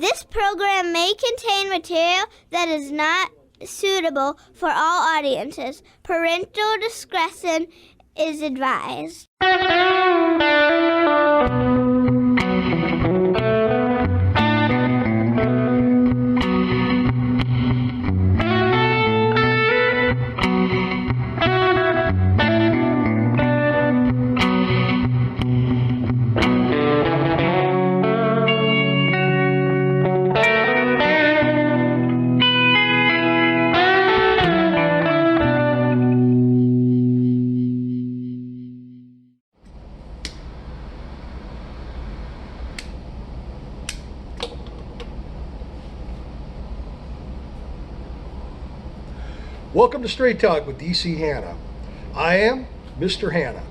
This program may contain material that is not suitable for all audiences. Parental discretion is advised. Welcome to Straight Talk with DC Hanna. I am Mr. Hanna.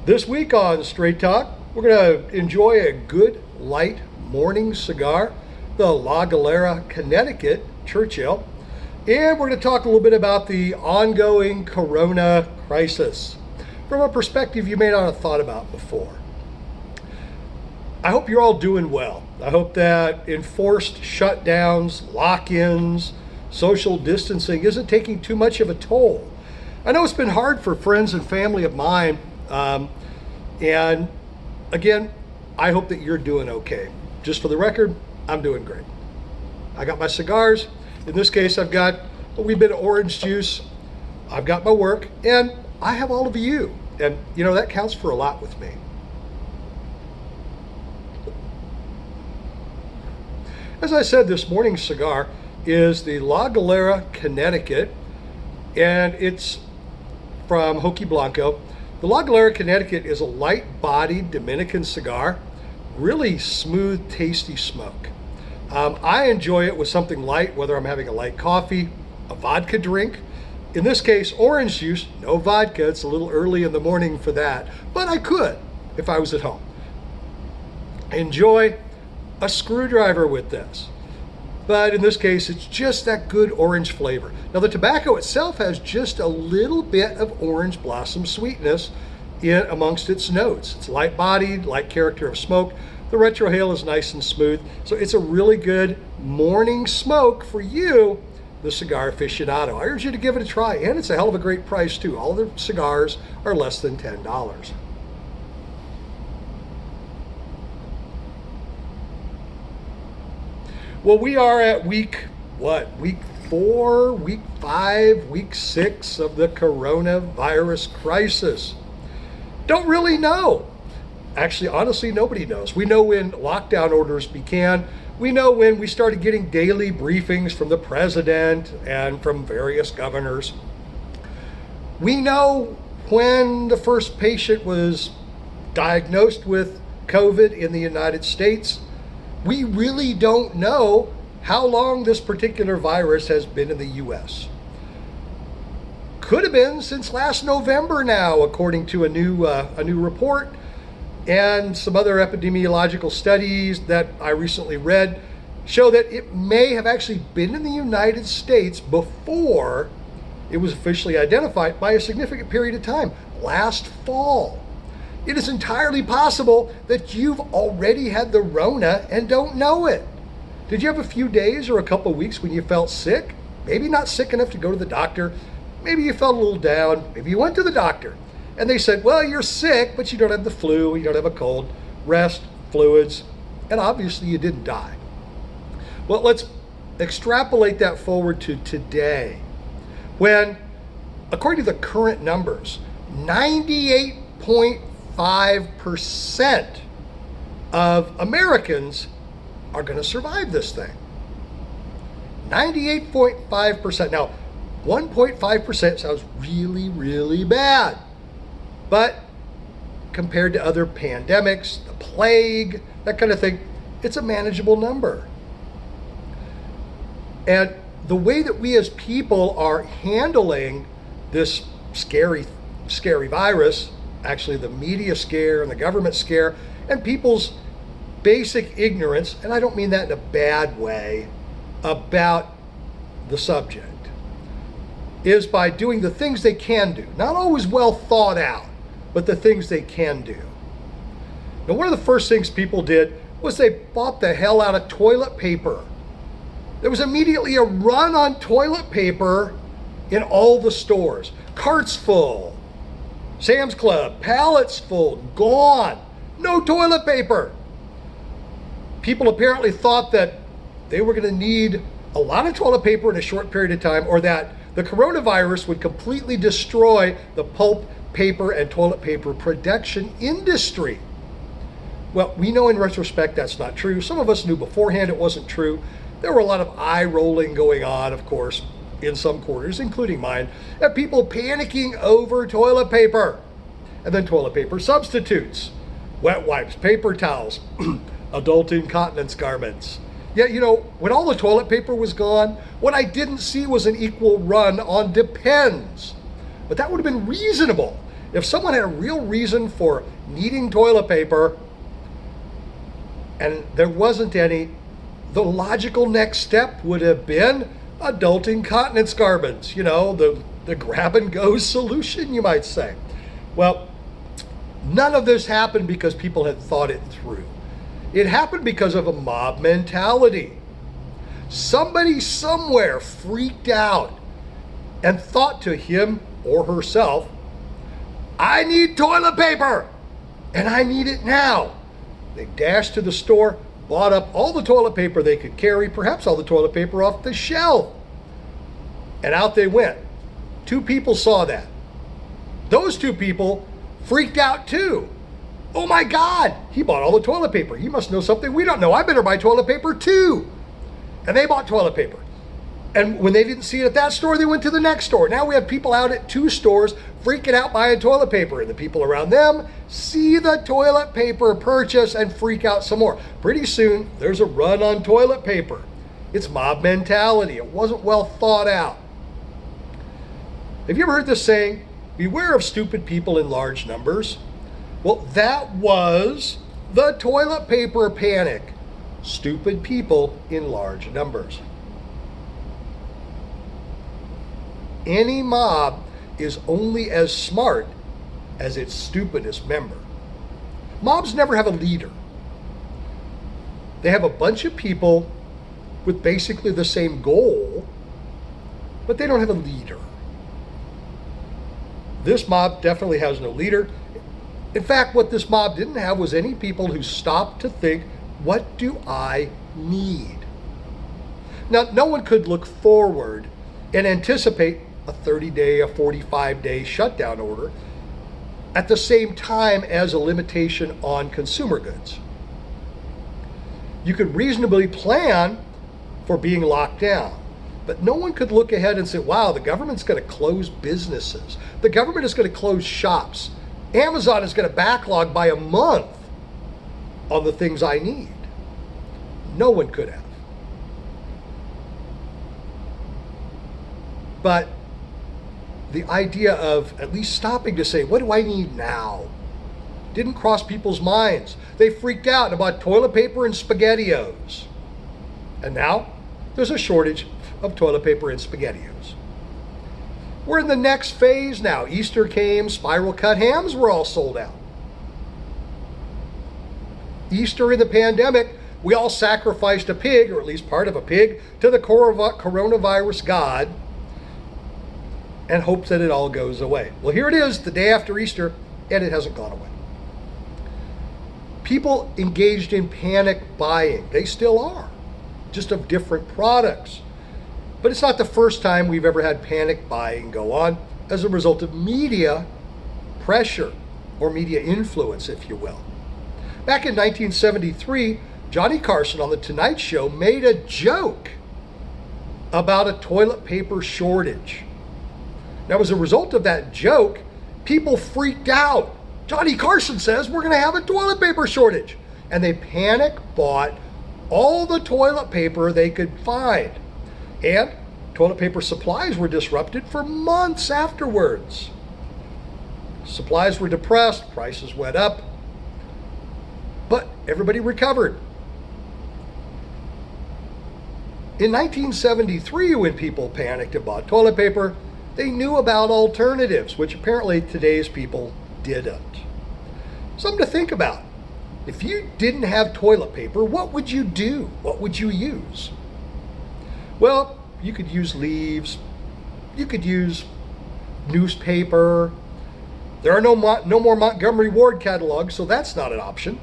This week on Straight Talk, we're going to enjoy a good light morning cigar, the La Galera Connecticut Churchill, and we're going to talk a little bit about the ongoing corona crisis from a perspective you may not have thought about before. I hope you're all doing well. I hope that enforced shutdowns, lock-ins, social distancing isn't taking too much of a toll. I know it's been hard for friends and family of mine, and again, I hope that you're doing okay. Just for the record, I'm doing great. I got my cigars. In this case, I've got a wee bit of orange juice. I've got my work, and I have all of you. And you know, that counts for a lot with me. As I said, this morning's cigar is the La Galera Connecticut, and it's from Hoki Blanco. The La Galera Connecticut is a light-bodied Dominican cigar, really smooth, tasty smoke. I enjoy it with something light, whether I'm having a light coffee, a vodka drink. In this case, orange juice, no vodka. It's a little early in the morning for that, but I could if I was at home. Enjoy a screwdriver with this. But in this case, it's just that good orange flavor. Now, the tobacco itself has just a little bit of orange blossom sweetness in amongst its notes. It's light-bodied, light character of smoke. The retrohale is nice and smooth. So it's a really good morning smoke for you, the cigar aficionado. I urge you to give it a try, and it's a hell of a great price too. All the cigars are less than $10. Well, we are at week 4, week 5, week 6 of the coronavirus crisis. Don't really know. Actually, honestly, nobody knows. We know when lockdown orders began. We know when we started getting daily briefings from the president and from various governors. We know when the first patient was diagnosed with COVID in the United States. We really don't know how long this particular virus has been in the U.S. Could have been since last November now, according to a new report, and some other epidemiological studies that I recently read show that it may have actually been in the United States before it was officially identified by a significant period of time, last fall. It is entirely possible that you've already had the Rona and don't know it. Did you have a few days or a couple of weeks when you felt sick? Maybe not sick enough to go to the doctor. Maybe you felt a little down. Maybe you went to the doctor and they said, well, you're sick, but you don't have the flu, you don't have a cold, rest, fluids, and obviously you didn't die. Well, let's extrapolate that forward to today, when, according to the current numbers, 98.5% of Americans are going to survive this thing. 98.5%. Now, 1.5% sounds really, really bad. But compared to other pandemics, the plague, that kind of thing, it's a manageable number. And the way that we as people are handling this scary virus, actually the media scare and the government scare, and people's basic ignorance, and I don't mean that in a bad way, about the subject, is by doing the things they can do. Not always well thought out, but the things they can do. Now, one of the first things people did was they bought the hell out of toilet paper. There was immediately a run on toilet paper in all the stores. Carts full, Sam's Club, pallets full, gone. No toilet paper. People apparently thought that they were going to need a lot of toilet paper in a short period of time, or that the coronavirus would completely destroy the pulp, paper, and toilet paper production industry. Well, we know in retrospect that's not true. Some of us knew beforehand it wasn't true. There were a lot of eye rolling going on, of course, in some quarters, including mine, and people panicking over toilet paper. And then toilet paper substitutes, wet wipes, paper towels, adult incontinence garments. Yet, when all the toilet paper was gone, what I didn't see was an equal run on Depends. But that would have been reasonable. If someone had a real reason for needing toilet paper and there wasn't any, the logical next step would have been adult incontinence garments, the grab and go solution, you might say. Well, none of this happened because people had thought it through. It happened because of a mob mentality. Somebody somewhere freaked out and thought to him or herself, I need toilet paper, and I need it now. They dashed to the store, bought up all the toilet paper they could carry, perhaps all the toilet paper off the shelf, and out they went. 2 people saw that. Those 2 people freaked out too. Oh my God, he bought all the toilet paper. He must know something we don't know. I better buy toilet paper too. And they bought toilet paper. And when they didn't see it at that store, they went to the next store. Now we have people out at 2 stores freaking out buying toilet paper. And the people around them see the toilet paper purchase and freak out some more. Pretty soon, there's a run on toilet paper. It's mob mentality. It wasn't well thought out. Have you ever heard this saying, beware of stupid people in large numbers? Well, that was the toilet paper panic. Stupid people in large numbers. Any mob is only as smart as its stupidest member. Mobs never have a leader. They have a bunch of people with basically the same goal, but they don't have a leader. This mob definitely has no leader. In fact, what this mob didn't have was any people who stopped to think, what do I need? Now, no one could look forward and anticipate a 30-day, a 45-day shutdown order at the same time as a limitation on consumer goods. You could reasonably plan for being locked down, but no one could look ahead and say, wow, the government's going to close businesses. The government is going to close shops. Amazon is going to backlog by a month on the things I need. No one could have. But the idea of at least stopping to say, what do I need now? Didn't cross people's minds. They freaked out about toilet paper and SpaghettiOs. And now there's a shortage of toilet paper and SpaghettiOs. We're in the next phase now. Easter came, spiral cut hams were all sold out. Easter in the pandemic, we all sacrificed a pig, or at least part of a pig, to the coronavirus god and hoped that it all goes away. Well, here it is, the day after Easter, and it hasn't gone away. People engaged in panic buying. They still are, just of different products. But it's not the first time we've ever had panic buying go on as a result of media pressure or media influence, if you will. Back in 1973, Johnny Carson on The Tonight Show made a joke about a toilet paper shortage. Now, as a result of that joke, people freaked out. Johnny Carson says we're going to have a toilet paper shortage. And they panic bought all the toilet paper they could find. And toilet paper supplies were disrupted for months afterwards. Supplies were depressed, prices went up, but everybody recovered. In 1973, when people panicked and bought toilet paper, they knew about alternatives, which apparently today's people didn't. Something to think about. if you didn't have toilet paper, what would you do? What would you use? Well, you could use leaves. You could use newspaper. There are no more Montgomery Ward catalogs, so that's not an option.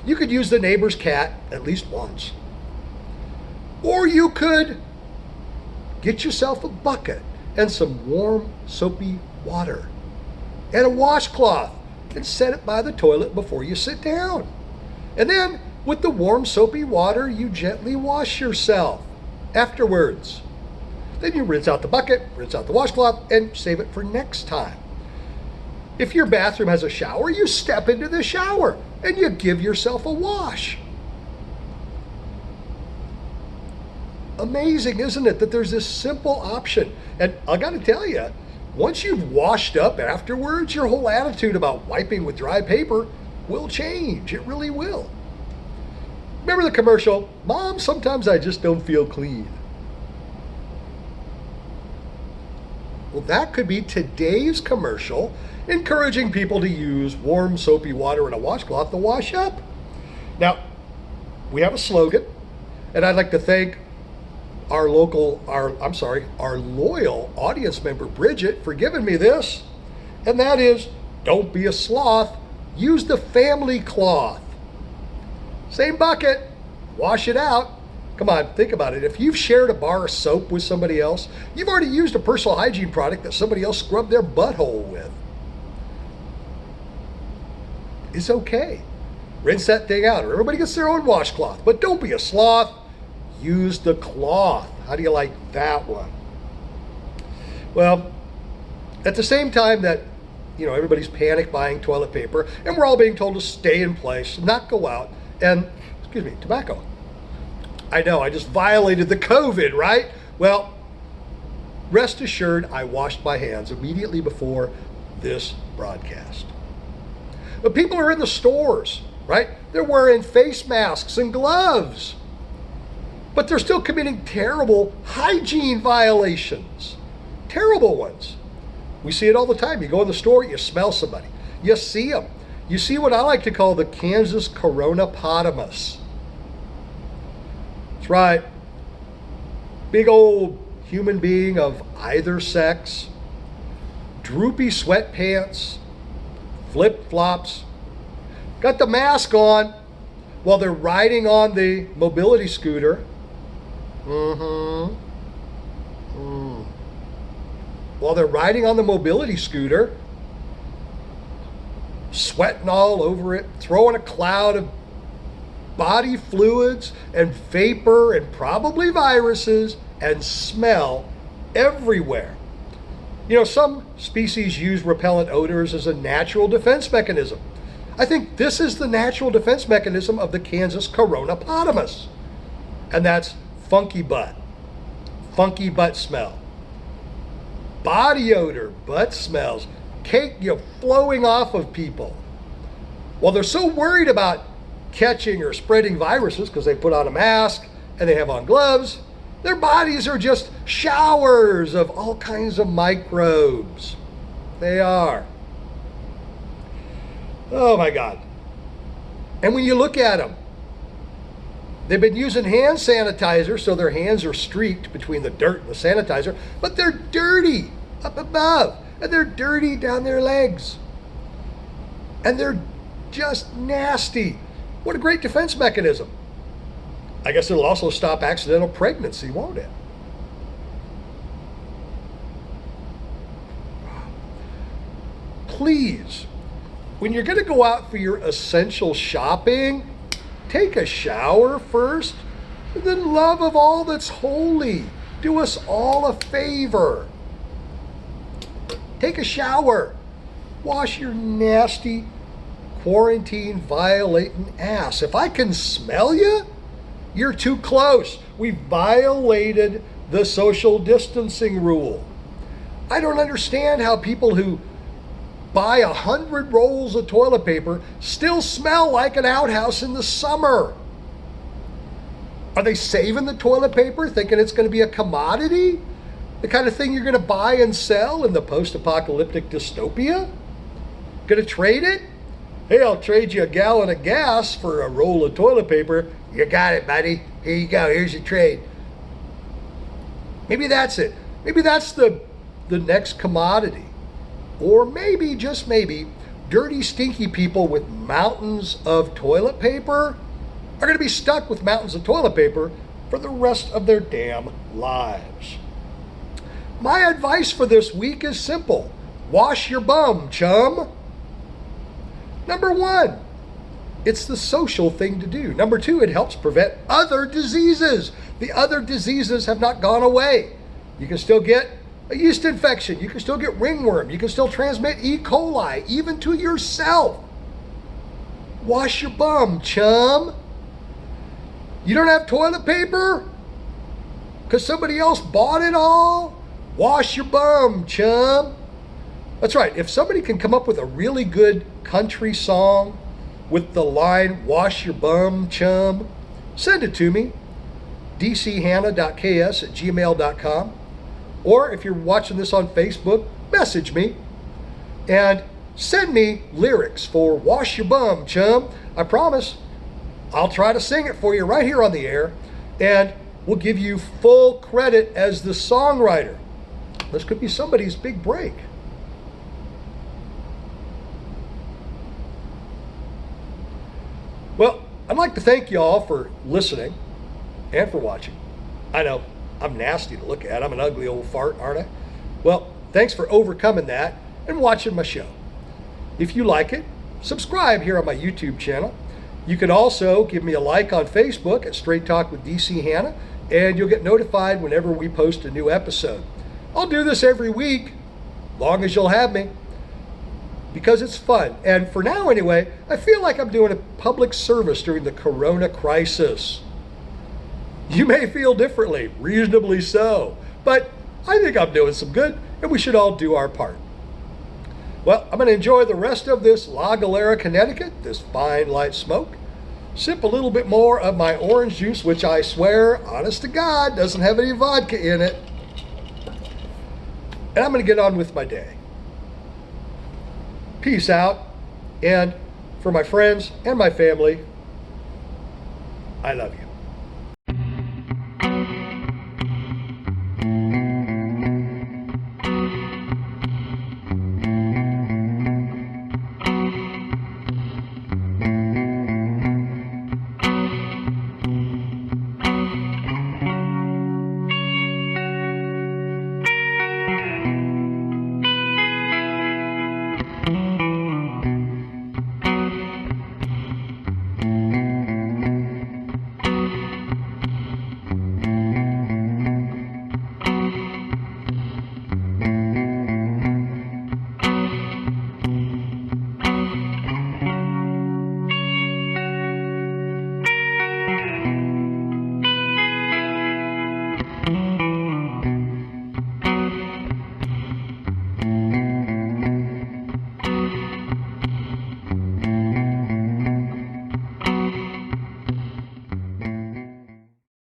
You could use the neighbor's cat at least once. Or you could get yourself a bucket and some warm, soapy water and a washcloth and set it by the toilet before you sit down. And then with the warm, soapy water, you gently wash yourself afterwards. Then you rinse out the bucket, rinse out the washcloth, and save it for next time. If your bathroom has a shower, you step into the shower and you give yourself a wash. Amazing, isn't it, that there's this simple option? And I got to tell you, once you've washed up afterwards, your whole attitude about wiping with dry paper will change. It really will. Remember the commercial, "Mom, sometimes I just don't feel clean." Well, that could be today's commercial, encouraging people to use warm, soapy water and a washcloth to wash up. Now, we have a slogan, and I'd like to thank our loyal audience member, Bridget, for giving me this. And that is, don't be a sloth, use the family cloth. Same bucket, wash it out. Come on, think about it. If you've shared a bar of soap with somebody else, you've already used a personal hygiene product that somebody else scrubbed their butthole with. It's okay. Rinse that thing out. Everybody gets their own washcloth, but don't be a sloth. Use the cloth. How do you like that one? Well, at the same time that, everybody's panic buying toilet paper, and we're all being told to stay in place, not go out, and, tobacco. I know, I just violated the COVID, right? Well, rest assured, I washed my hands immediately before this broadcast. But people are in the stores, right? They're wearing face masks and gloves, but they're still committing terrible hygiene violations, terrible ones. We see it all the time. You go in the store, you smell somebody, you see them. You see what I like to call the Kansas Coronapotamus. That's right. Big old human being of either sex, droopy sweatpants, flip-flops, got the mask on while they're riding on the mobility scooter. While they're riding on the mobility scooter, sweating all over it, throwing a cloud of body fluids and vapor and probably viruses and smell everywhere. Some species use repellent odors as a natural defense mechanism. I think this is the natural defense mechanism of the Kansas Coronapotamus. And that's funky butt smell. Body odor, butt smells, cake flowing off of people. Well, they're so worried about catching or spreading viruses because they put on a mask and they have on gloves. Their bodies are just showers of all kinds of microbes. They are. Oh my God. And when you look at them, they've been using hand sanitizer, so their hands are streaked between the dirt and the sanitizer, but they're dirty up above, and they're dirty down their legs. And they're just nasty. What a great defense mechanism. I guess it'll also stop accidental pregnancy, won't it? Please, when you're going to go out for your essential shopping, take a shower first, and then love of all that's holy. Do us all a favor. Take a shower. Wash your nasty, quarantine violating ass. If I can smell you, you're too close. We violated the social distancing rule. I don't understand how people who buy 100 rolls of toilet paper still smell like an outhouse in the summer. Are they saving the toilet paper, thinking it's going to be a commodity? The kind of thing you're going to buy and sell in the post-apocalyptic dystopia? Going to trade it? Hey, I'll trade you a gallon of gas for a roll of toilet paper. You got it, buddy. Here you go. Here's your trade. Maybe that's it. Maybe that's the next commodity. Or maybe, just maybe, dirty, stinky people with mountains of toilet paper are going to be stuck with mountains of toilet paper for the rest of their damn lives. My advice for this week is simple. Wash your bum, chum. Number one, it's the social thing to do. Number two, it helps prevent other diseases. The other diseases have not gone away. You can still get a yeast infection. You can still get ringworm. You can still transmit E. coli, even to yourself. Wash your bum, chum. You don't have toilet paper? Because somebody else bought it all? Wash your bum, chum. That's right. If somebody can come up with a really good country song with the line, wash your bum, chum, send it to me, dchannah.ks@gmail.com. Or if you're watching this on Facebook, message me and send me lyrics for Wash Your Bum, Chum. I promise I'll try to sing it for you right here on the air, and we'll give you full credit as the songwriter. This could be somebody's big break. Well, I'd like to thank you all for listening and for watching. I know I'm nasty to look at. I'm an ugly old fart, aren't I? Well, thanks for overcoming that and watching my show. If you like it, subscribe here on my YouTube channel. You can also give me a like on Facebook at Straight Talk with DC Hannah, and you'll get notified whenever we post a new episode. I'll do this every week, long as you'll have me, because it's fun. And for now anyway, I feel like I'm doing a public service during the corona crisis. You may feel differently, reasonably so, but I think I'm doing some good, and we should all do our part. Well, I'm going to enjoy the rest of this La Galera, Connecticut, this fine light smoke. Sip a little bit more of my orange juice, which I swear, honest to God, doesn't have any vodka in it. And I'm going to get on with my day. Peace out. And for my friends and my family, I love you.